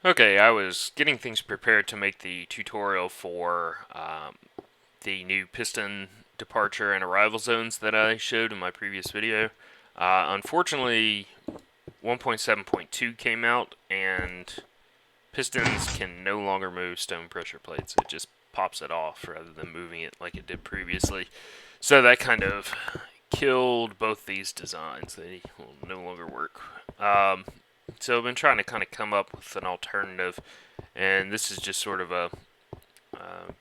Okay, I was getting things prepared to make the tutorial for the new piston departure and arrival zones that I showed in my previous video. Unfortunately, 1.7.2 came out and pistons can no longer move stone pressure plates. It just pops it off rather than moving it like it did previously. So that kind of killed both these designs. They will no longer work. So I've been trying to kind of come up with an alternative, and this is just sort of a uh,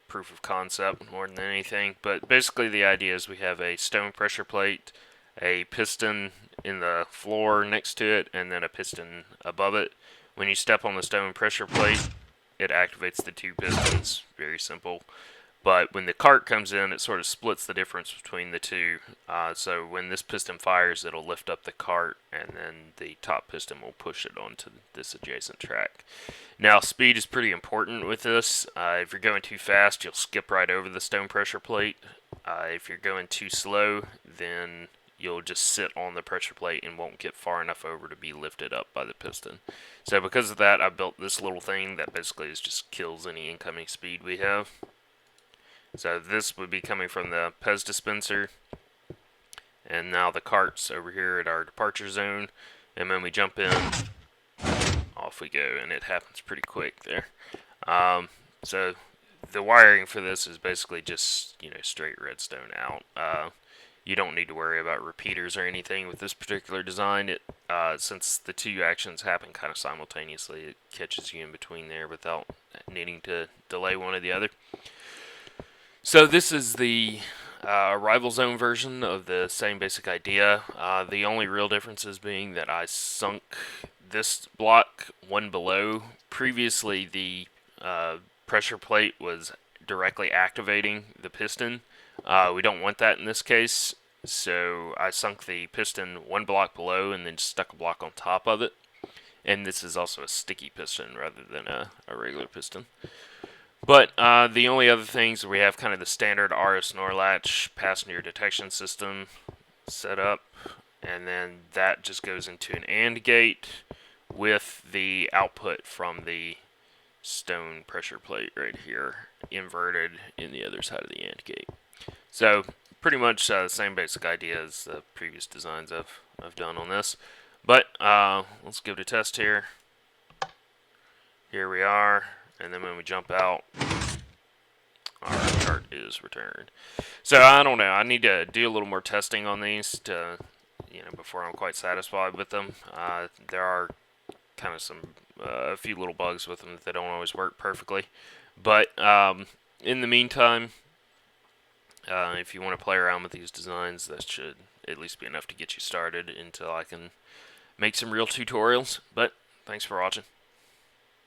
proof of concept more than anything. But basically, the idea is we have a stone pressure plate, a piston in the floor next to it, and then a piston above it. When you step on the stone pressure plate, it activates the two pistons. Very simple. But when the cart comes in, it sort of splits the difference between the two. So when this piston fires, it'll lift up the cart, and then the top piston will push it onto this adjacent track. Now, speed is pretty important with this. If you're going too fast, you'll skip right over the stone pressure plate. If you're going too slow, then you'll just sit on the pressure plate and won't get far enough over to be lifted up by the piston. So because of that, I built this little thing that basically just kills any incoming speed we have. So this would be coming from the Pez dispenser, and now the cart's over here at our departure zone, and when we jump in, off we go, and it happens pretty quick there. So the wiring for this is basically just, straight redstone out. You don't need to worry about repeaters or anything with this particular design. Since the two actions happen kind of simultaneously, it catches you in between there without needing to delay one or the other. So this is the arrival zone version of the same basic idea. The only real differences being that I sunk this block one below. Previously, the pressure plate was directly activating the piston. We don't want that in this case, so I sunk the piston one block below and then stuck a block on top of it. And this is also a sticky piston rather than a regular piston. But the only other things, we have kind of the standard RS NOR latch passenger detection system set up, and then that just goes into an AND gate with the output from the stone pressure plate right here inverted in the other side of the AND gate. So pretty much the same basic idea as the previous designs I've done on this. But let's give it a test here. Here we are. And then when we jump out, our chart is returned. So I don't know. I need to do a little more testing on these to, before I'm quite satisfied with them. There are kind of a few little bugs with them that don't always work perfectly. But in the meantime, if you want to play around with these designs, that should at least be enough to get you started until I can make some real tutorials. But thanks for watching.